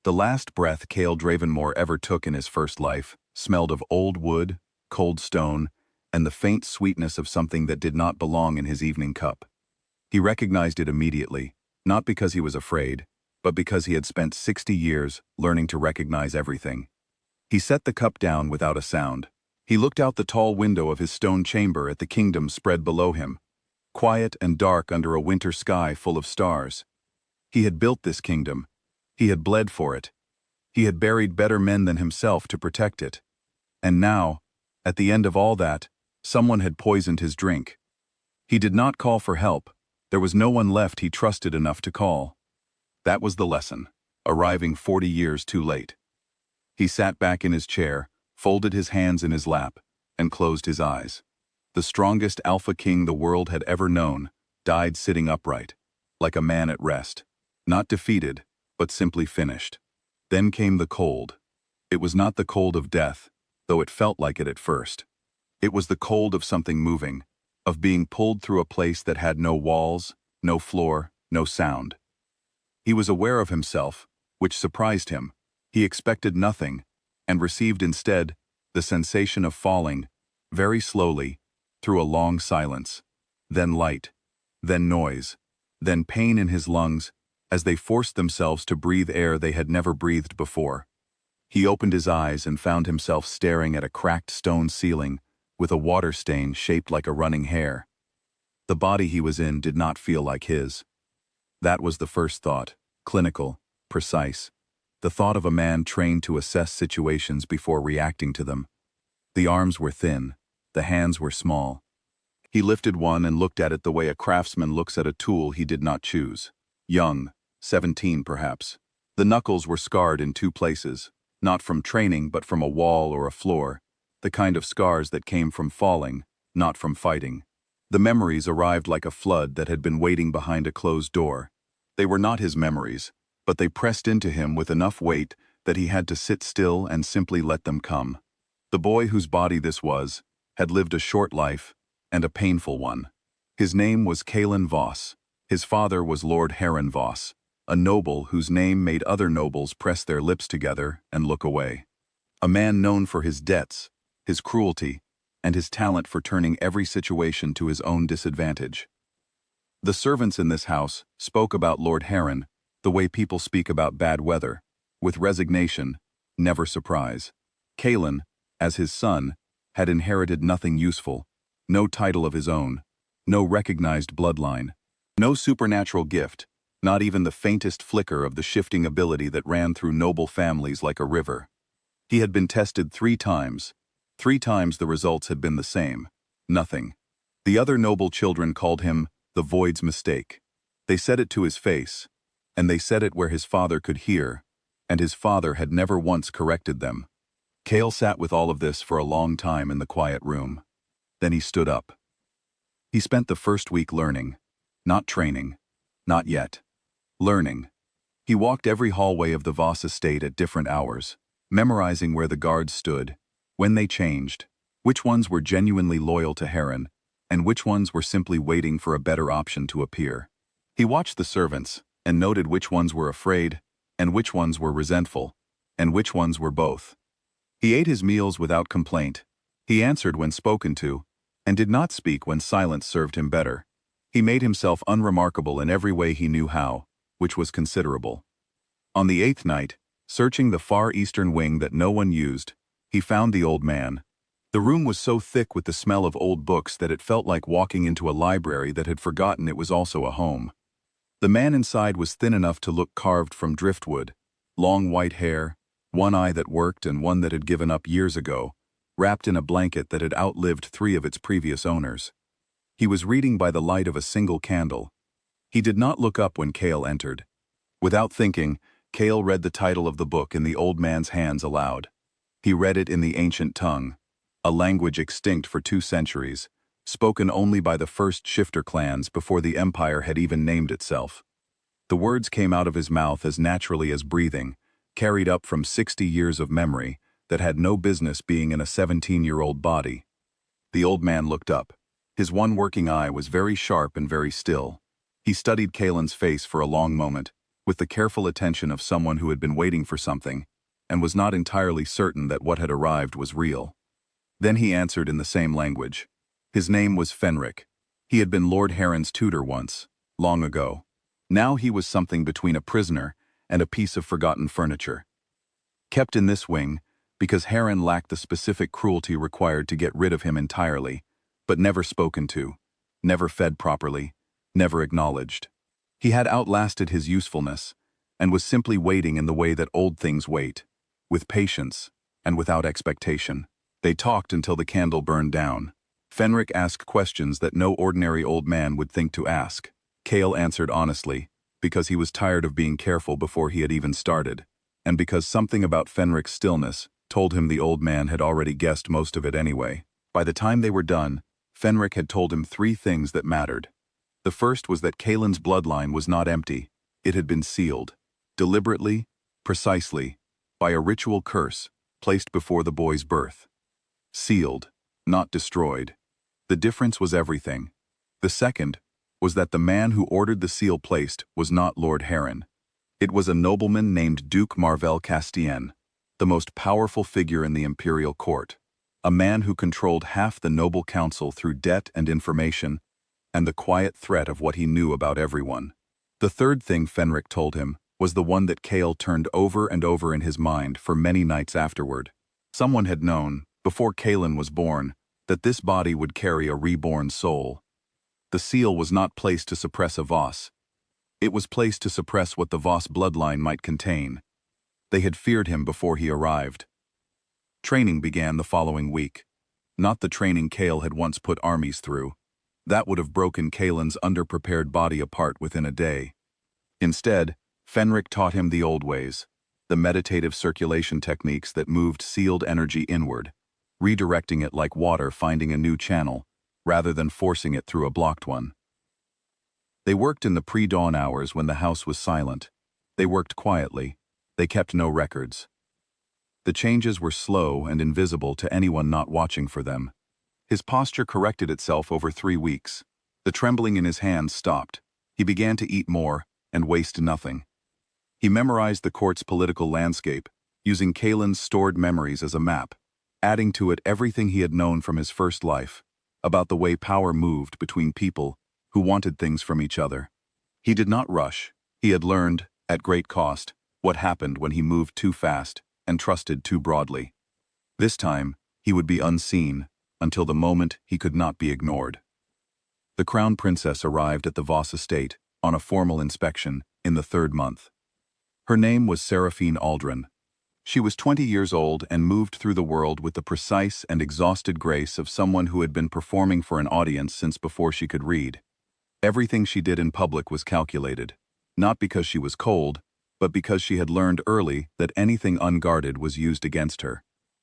The last breath Cale Dravenmore ever took in his first life smelled of old wood, cold stone, and the faint sweetness of something that did not belong in his evening cup. He recognized it immediately, not because he was afraid, but because he had spent 60 years learning to recognize everything. He set the cup down without a sound. He looked out the tall window of his stone chamber at the kingdom spread below him, quiet and dark under a winter sky full of stars. He had built this kingdom. He had bled for it. He had buried better men than himself to protect it. And now, at the end of all that, someone had poisoned his drink. He did not call for help. There was no one left he trusted enough to call. That was the lesson, arriving 40 years too late. He sat back in his chair, folded his hands in his lap, and closed his eyes. The strongest alpha king the world had ever known died sitting upright, like a man at rest, not defeated, but simply finished. Then came the cold. It was not the cold of death, though it felt like it at first. It was the cold of something moving, of being pulled through a place that had no walls, no floor, no sound. He was aware of himself, which surprised him. He expected nothing, and received instead the sensation of falling, very slowly, through a long silence, then light, then noise, then pain in his lungs as they forced themselves to breathe air they had never breathed before. He opened his eyes and found himself staring at a cracked stone ceiling with a water stain shaped like a running hair. The body he was in did not feel like his. That was the first thought, clinical, precise, the thought of a man trained to assess situations before reacting to them. The arms were thin, the hands were small. He lifted one and looked at it the way a craftsman looks at a tool he did not choose. Young, 17 perhaps. The knuckles were scarred in 2 places, not from training but from a wall or a floor, the kind of scars that came from falling, not from fighting. The memories arrived like a flood that had been waiting behind a closed door. They were not his memories, but they pressed into him with enough weight that he had to sit still and simply let them come. The boy whose body this was had lived a short life, and a painful one. His name was Calen Voss. His father was Lord Heron Voss, a noble whose name made other nobles press their lips together and look away. A man known for his debts, his cruelty, and his talent for turning every situation to his own disadvantage. The servants in this house spoke about Lord Heron the way people speak about bad weather, with resignation, never surprise. Calen, as his son, had inherited nothing useful, no title of his own, no recognized bloodline, no supernatural gift, not even the faintest flicker of the shifting ability that ran through noble families like a river. He had been tested 3 times. 3 times the results had been the same, nothing. The other noble children called him the Void's mistake. They said it to his face, and they said it where his father could hear, and his father had never once corrected them. Cale sat with all of this for a long time in the quiet room. Then he stood up. He spent the first week learning, not training, not yet. Learning. He walked every hallway of the Voss estate at different hours, memorizing where the guards stood, when they changed, which ones were genuinely loyal to Heron, and which ones were simply waiting for a better option to appear. He watched the servants, and noted which ones were afraid, and which ones were resentful, and which ones were both. He ate his meals without complaint. He answered when spoken to, and did not speak when silence served him better. He made himself unremarkable in every way he knew how, which was considerable. On the 8th night, searching the far eastern wing that no one used, he found the old man. The room was so thick with the smell of old books that it felt like walking into a library that had forgotten it was also a home. The man inside was thin enough to look carved from driftwood, long white hair, one eye that worked and one that had given up years ago, wrapped in a blanket that had outlived 3 of its previous owners. He was reading by the light of a single candle. He did not look up when Cale entered. Without thinking, Cale read the title of the book in the old man's hands aloud. He read it in the ancient tongue, a language extinct for 2 centuries, spoken only by the first shifter clans before the empire had even named itself. The words came out of his mouth as naturally as breathing, carried up from 60 years of memory that had no business being in a 17-year-old body. The old man looked up. His one working eye was very sharp and very still. He studied Calen's face for a long moment, with the careful attention of someone who had been waiting for something, and was not entirely certain that what had arrived was real. Then he answered in the same language. His name was Fenric. He had been Lord Heron's tutor once, long ago. Now he was something between a prisoner and a piece of forgotten furniture. Kept in this wing, because Heron lacked the specific cruelty required to get rid of him entirely, but never spoken to, never fed properly, never acknowledged. He had outlasted his usefulness, and was simply waiting in the way that old things wait, with patience and without expectation. They talked until the candle burned down. Fenric asked questions that no ordinary old man would think to ask. Cale answered honestly, because he was tired of being careful before he had even started, and because something about Fenric's stillness told him the old man had already guessed most of it anyway. By the time they were done, Fenric had told him 3 things that mattered. The first was that Kaelin's bloodline was not empty. It had been sealed, deliberately, precisely, by a ritual curse placed before the boy's birth. Sealed, not destroyed. The difference was everything. The second was that the man who ordered the seal placed was not Lord Heron. It was a nobleman named Duke Marvell Castien, the most powerful figure in the imperial court, a man who controlled half the noble council through debt and information, and the quiet threat of what he knew about everyone. The third thing Fenric told him was the one that Cale turned over and over in his mind for many nights afterward. Someone had known, before Kaelin was born, that this body would carry a reborn soul. The seal was not placed to suppress a Voss. It was placed to suppress what the Voss bloodline might contain. They had feared him before he arrived. Training began the following week. Not the training Cale had once put armies through. That would have broken Kaelin's underprepared body apart within a day. Instead, Fenric taught him the old ways, the meditative circulation techniques that moved sealed energy inward, redirecting it like water finding a new channel, rather than forcing it through a blocked one. They worked in the pre-dawn hours when the house was silent. They worked quietly. They kept no records. The changes were slow and invisible to anyone not watching for them. His posture corrected itself over 3 weeks. The trembling in his hands stopped. He began to eat more and waste nothing. He memorized the court's political landscape, using Kaelin's stored memories as a map, adding to it everything he had known from his first life, about the way power moved between people who wanted things from each other. He did not rush. He had learned, at great cost, what happened when he moved too fast and trusted too broadly. This time, he would be unseen, until the moment he could not be ignored. The crown princess arrived at the Voss estate on a formal inspection in the 3rd month. Her name was Seraphine Aldrin. She was 20 years old and moved through the world with the precise and exhausted grace of someone who had been performing for an audience since before she could read. Everything she did in public was calculated, not because she was cold, but because she had learned early that anything unguarded was used against her.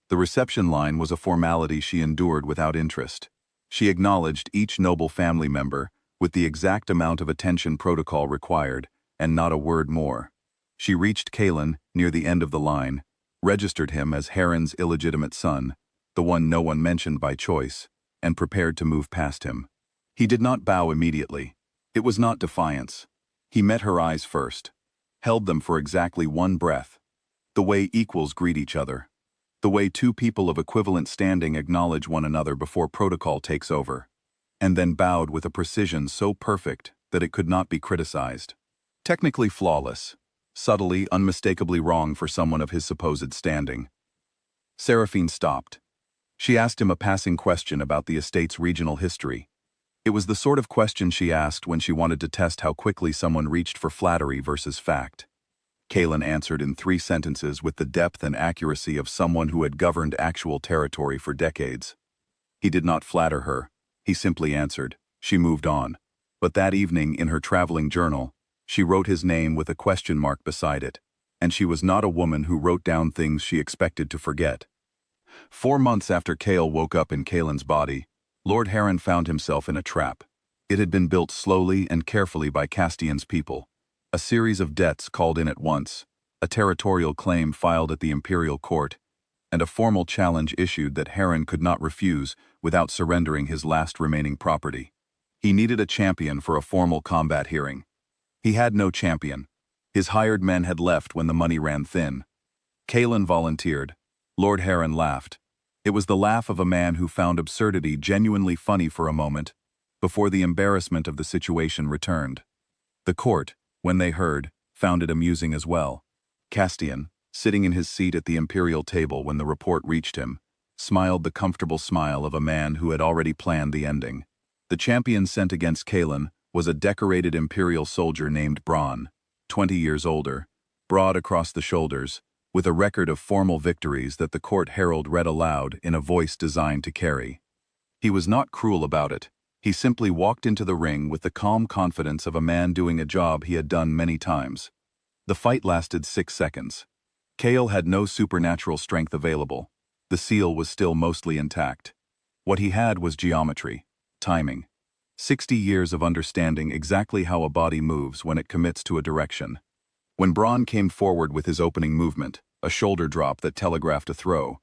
The reception line was a formality she endured without interest. She acknowledged each noble family member with the exact amount of attention protocol required, and not a word more. She reached Kaelin near the end of the line, registered him as Heron's illegitimate son, the one no one mentioned by choice, and prepared to move past him. He did not bow immediately. It was not defiance. He met her eyes first, held them for exactly 1 breath, the way equals greet each other, the way 2 people of equivalent standing acknowledge one another before protocol takes over, and then bowed with a precision so perfect that it could not be criticized. Technically flawless, subtly, unmistakably wrong for someone of his supposed standing. Seraphine stopped. She asked him a passing question about the estate's regional history. It was the sort of question she asked when she wanted to test how quickly someone reached for flattery versus fact. Kaelin answered in 3 sentences with the depth and accuracy of someone who had governed actual territory for decades. He did not flatter her. He simply answered. She moved on. But that evening in her traveling journal, she wrote his name with a question mark beside it, and she was not a woman who wrote down things she expected to forget. 4 months after Cale woke up in Kaelin's body, Lord Heron found himself in a trap. It had been built slowly and carefully by Castian's people. A series of debts called in at once, a territorial claim filed at the imperial court, and a formal challenge issued that Heron could not refuse without surrendering his last remaining property. He needed a champion for a formal combat hearing. He had no champion. His hired men had left when the money ran thin. Kalen volunteered. Lord Heron laughed. It was the laugh of a man who found absurdity genuinely funny for a moment, before the embarrassment of the situation returned. The court, when they heard, found it amusing as well. Castian, sitting in his seat at the imperial table when the report reached him, smiled the comfortable smile of a man who had already planned the ending. The champion sent against Kalen was a decorated imperial soldier named Braun, 20 years older, broad across the shoulders, with a record of formal victories that the court herald read aloud in a voice designed to carry. He was not cruel about it. He simply walked into the ring with the calm confidence of a man doing a job he had done many times. The fight lasted 6 seconds. Kale had no supernatural strength available. The seal was still mostly intact. What he had was geometry, timing. 60 years of understanding exactly how a body moves when it commits to a direction. When Braun came forward with his opening movement, a shoulder drop that telegraphed a throw,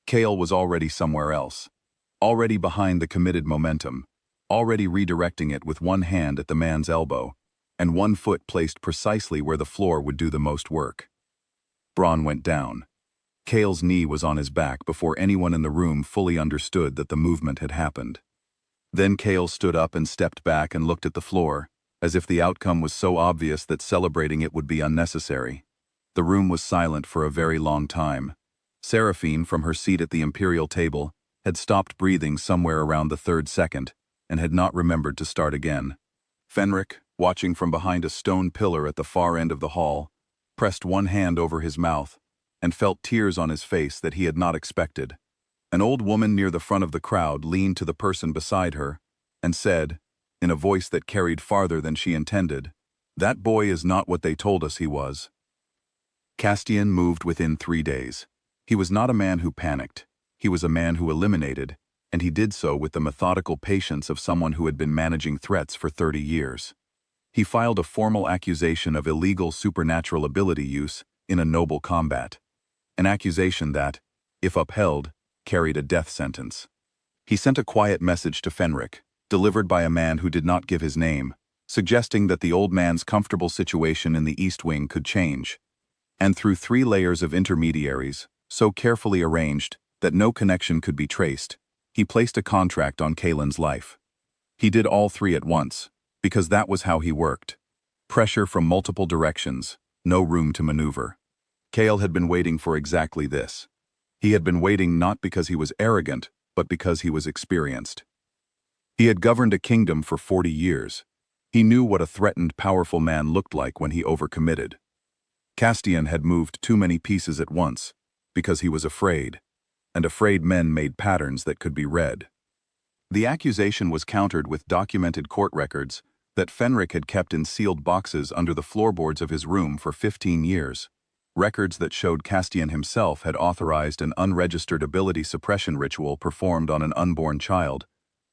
Kale was already somewhere else. Already behind the committed momentum, already redirecting it with one hand at the man's elbow, and one foot placed precisely where the floor would do the most work. Braun went down. Kale's knee was on his back before anyone in the room fully understood that the movement had happened. Then Kale stood up and stepped back and looked at the floor, as if the outcome was so obvious that celebrating it would be unnecessary. The room was silent for a very long time. Seraphine, from her seat at the imperial table, had stopped breathing somewhere around the 3rd second, and had not remembered to start again. Fenric, watching from behind a stone pillar at the far end of the hall, pressed one hand over his mouth, and felt tears on his face that he had not expected. An old woman near the front of the crowd leaned to the person beside her, and said, in a voice that carried farther than she intended, "That boy is not what they told us he was." Castian moved within 3 days. He was not a man who panicked. He was a man who eliminated, and he did so with the methodical patience of someone who had been managing threats for 30 years. He filed a formal accusation of illegal supernatural ability use in a noble combat, an accusation that, if upheld, carried a death sentence. He sent a quiet message to Fenric, delivered by a man who did not give his name, suggesting that the old man's comfortable situation in the East Wing could change. And through 3 layers of intermediaries, so carefully arranged that no connection could be traced, he placed a contract on Kalen's life. He did all 3 at once, because that was how he worked. Pressure from multiple directions, no room to maneuver. Kale had been waiting for exactly this. He had been waiting not because he was arrogant, but because he was experienced. He had governed a kingdom for 40 years. He knew what a threatened, powerful man looked like when he overcommitted. Castian had moved too many pieces at once, because he was afraid, and afraid men made patterns that could be read. The accusation was countered with documented court records that Fenric had kept in sealed boxes under the floorboards of his room for 15 years. Records that showed Castian himself had authorized an unregistered ability suppression ritual performed on an unborn child,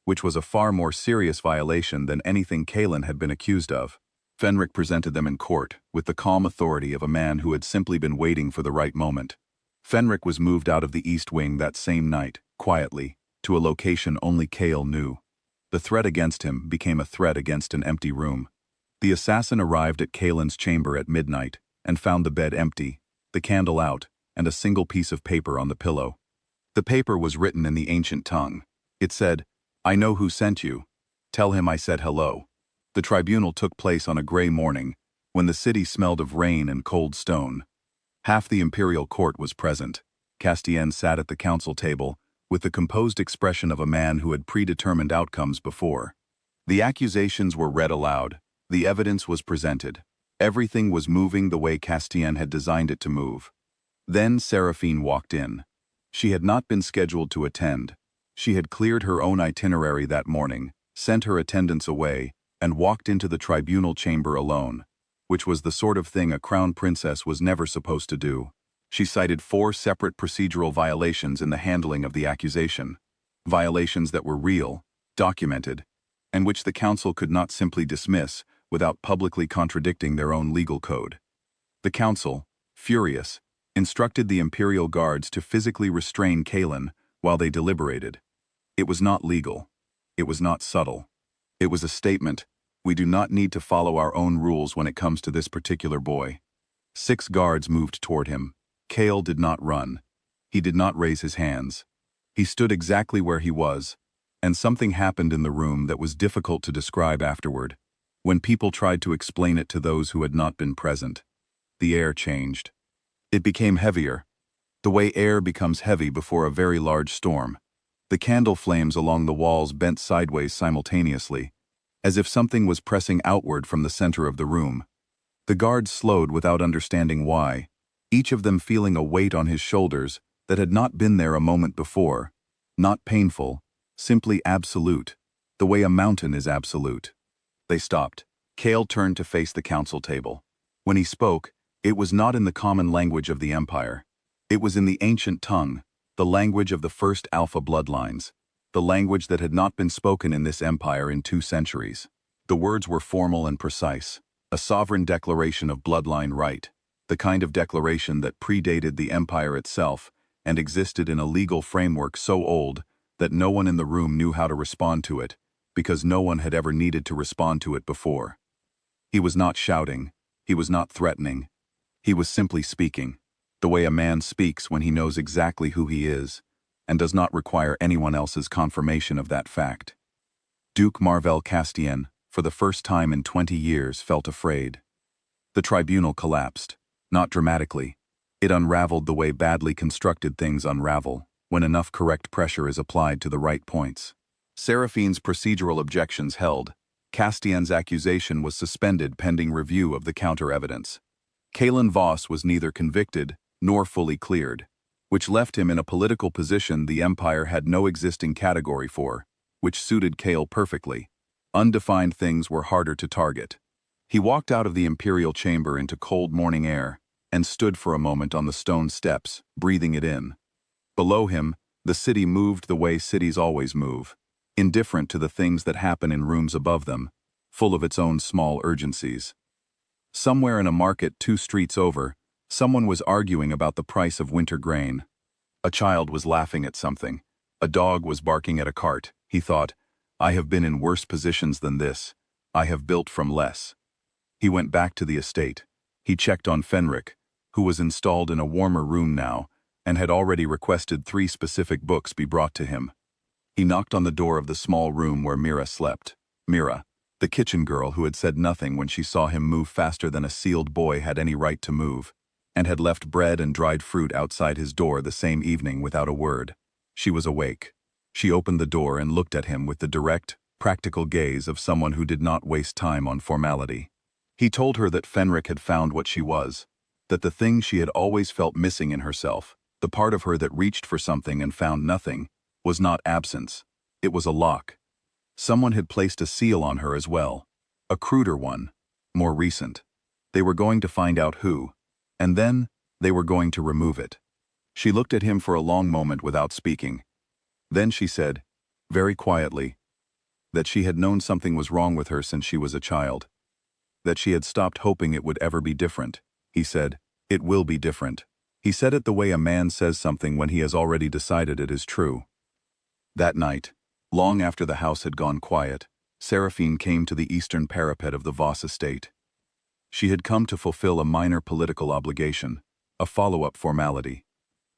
which was a far more serious violation than anything Kalen had been accused of. Fenric presented them in court with the calm authority of a man who had simply been waiting for the right moment. Fenric was moved out of the East Wing that same night, quietly, to a location only Kale knew. The threat against him became a threat against an empty room. The assassin arrived at Kalen's chamber at midnight and found the bed empty, the candle out, and a single piece of paper on the pillow. The paper was written in the ancient tongue. It said, "I know who sent you. Tell him I said hello." The tribunal took place on a gray morning, when the city smelled of rain and cold stone. Half the imperial court was present. Castian sat at the council table, with the composed expression of a man who had predetermined outcomes before. The accusations were read aloud. The evidence was presented. Everything was moving the way Castian had designed it to move. Then Seraphine walked in. She had not been scheduled to attend. She had cleared her own itinerary that morning, sent her attendants away, and walked into the tribunal chamber alone, which was the sort of thing a crown princess was never supposed to do. She cited 4 separate procedural violations in the handling of the accusation, violations that were real, documented, and which the council could not simply dismiss without publicly contradicting their own legal code. The council, furious, instructed the imperial guards to physically restrain Kalen while they deliberated. It was not legal. It was not subtle. It was a statement, We do not need to follow our own rules when it comes to this particular boy. 6 guards moved toward him. Kale did not run. He did not raise his hands. He stood exactly where he was, and something happened in the room that was difficult to describe afterward. When people tried to explain it to those who had not been present, the air changed. It became heavier, the way air becomes heavy before a very large storm. The candle flames along the walls bent sideways simultaneously, as if something was pressing outward from the center of the room. The guards slowed without understanding why, each of them feeling a weight on his shoulders that had not been there a moment before. Not painful, simply absolute, the way a mountain is absolute. They stopped. Kale turned to face the council table. When he spoke, it was not in the common language of the Empire. It was in the ancient tongue, the language of the first Alpha bloodlines, the language that had not been spoken in this empire in 2 centuries. The words were formal and precise, a sovereign declaration of bloodline right, the kind of declaration that predated the empire itself and existed in a legal framework so old that no one in the room knew how to respond to it, because no one had ever needed to respond to it before. He was not shouting, he was not threatening, he was simply speaking, the way a man speaks when he knows exactly who he is, and does not require anyone else's confirmation of that fact. Duke Marvel Castien, for the first time in 20 years, felt afraid. The tribunal collapsed, not dramatically. It unraveled the way badly constructed things unravel, when enough correct pressure is applied to the right points. Seraphine's procedural objections held. Castien's accusation was suspended pending review of the counter-evidence. Kalen Voss was neither convicted nor fully cleared, which left him in a political position the Empire had no existing category for, which suited Kale perfectly. Undefined things were harder to target. He walked out of the Imperial chamber into cold morning air and stood for a moment on the stone steps, breathing it in. Below him, the city moved the way cities always move, indifferent to the things that happen in rooms above them, full of its own small urgencies. Somewhere in a market 2 streets over, someone was arguing about the price of winter grain. A child was laughing at something. A dog was barking at a cart. He thought, I have been in worse positions than this. I have built from less. He went back to the estate. He checked on Fenric, who was installed in a warmer room now, and had already requested 3 specific books be brought to him. He knocked on the door of the small room where Mira slept. Mira, the kitchen girl who had said nothing when she saw him move faster than a sealed boy had any right to move, and had left bread and dried fruit outside his door the same evening without a word. She was awake. She opened the door and looked at him with the direct, practical gaze of someone who did not waste time on formality. He told her that Fenric had found what she was, that the thing she had always felt missing in herself, the part of her that reached for something and found nothing, was not absence. It was a lock. Someone had placed a seal on her as well, a cruder one, more recent. They were going to find out who, and then they were going to remove it. She looked at him for a long moment without speaking. Then she said, very quietly, that she had known something was wrong with her since she was a child. That she had stopped hoping it would ever be different. He said, it will be different. He said it the way a man says something when he has already decided it is true. That night, long after the house had gone quiet, Seraphine came to the eastern parapet of the Voss estate. She had come to fulfill a minor political obligation, a follow-up formality.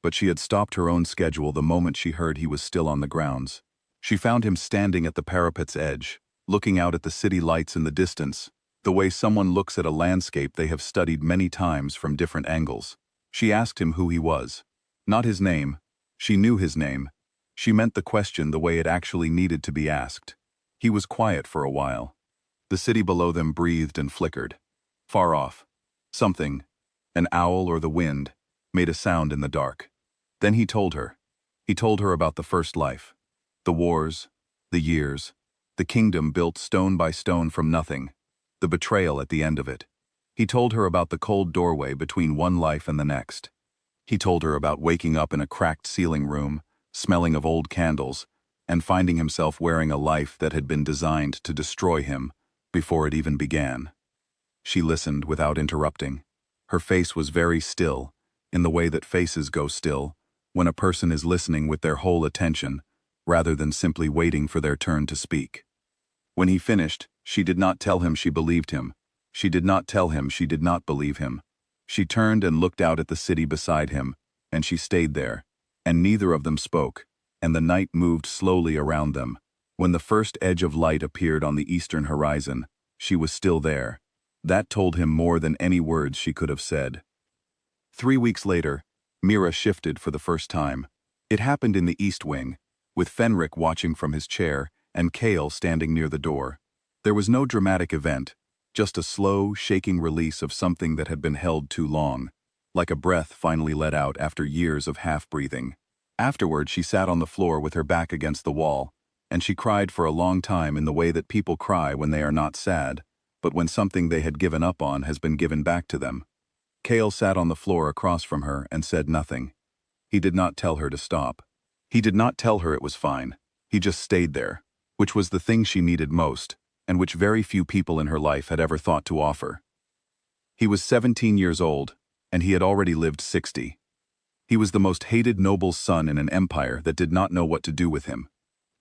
But she had stopped her own schedule the moment she heard he was still on the grounds. She found him standing at the parapet's edge, looking out at the city lights in the distance, the way someone looks at a landscape they have studied many times from different angles. She asked him who he was. Not his name. She knew his name. She meant the question the way it actually needed to be asked. He was quiet for a while. The city below them breathed and flickered. Far off, something, an owl or the wind, made a sound in the dark. Then he told her. He told her about the first life. The wars, the years, the kingdom built stone by stone from nothing, the betrayal at the end of it. He told her about the cold doorway between one life and the next. He told her about waking up in a cracked ceiling room, smelling of old candles, and finding himself wearing a life that had been designed to destroy him before it even began. She listened without interrupting. Her face was very still, in the way that faces go still, when a person is listening with their whole attention, rather than simply waiting for their turn to speak. When he finished, she did not tell him she believed him. She did not tell him she did not believe him. She turned and looked out at the city beside him, and she stayed there, and neither of them spoke, and the night moved slowly around them. When the first edge of light appeared on the eastern horizon, she was still there. That told him more than any words she could have said. 3 weeks later, Mira shifted for the first time. It happened in the East Wing, with Fenric watching from his chair and Kale standing near the door. There was no dramatic event, just a slow, shaking release of something that had been held too long, like a breath finally let out after years of half-breathing. Afterward, she sat on the floor with her back against the wall, and she cried for a long time in the way that people cry when they are not sad, but when something they had given up on has been given back to them. Kale sat on the floor across from her and said nothing. He did not tell her to stop. He did not tell her it was fine. He just stayed there, which was the thing she needed most, and which very few people in her life had ever thought to offer. He was 17 years old, and he had already lived 60. He was the most hated noble's son in an empire that did not know what to do with him.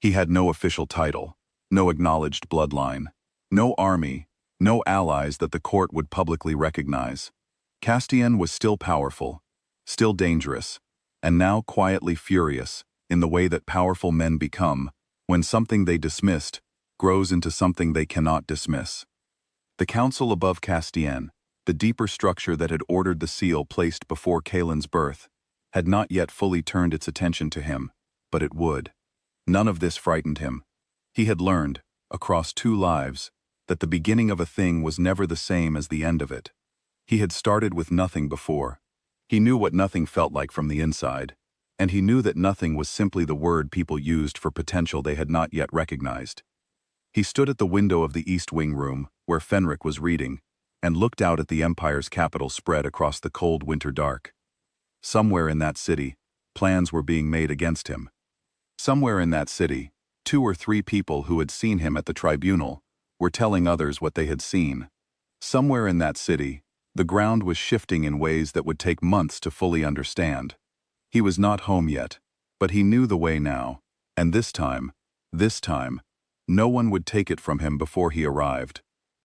He had no official title, no acknowledged bloodline, no army, no allies that the court would publicly recognize. Castian was still powerful, still dangerous, and now quietly furious in the way that powerful men become when something they dismissed grows into something they cannot dismiss. The council above Castian, the deeper structure that had ordered the seal placed before Kaelin's birth, had not yet fully turned its attention to him, but it would. None of this frightened him. He had learned, across 2 lives, that the beginning of a thing was never the same as the end of it. He had started with nothing before. He knew what nothing felt like from the inside, and he knew that nothing was simply the word people used for potential they had not yet recognized. He stood at the window of the East Wing room, where Fenric was reading, and looked out at the Empire's capital spread across the cold winter dark. Somewhere in that city, plans were being made against him. Somewhere in that city, 2 or 3 people who had seen him at the tribunal were telling others what they had seen. Somewhere in that city, the ground was shifting in ways that would take months to fully understand. He was not home yet, but he knew the way now, and this time, no one would take it from him before he arrived.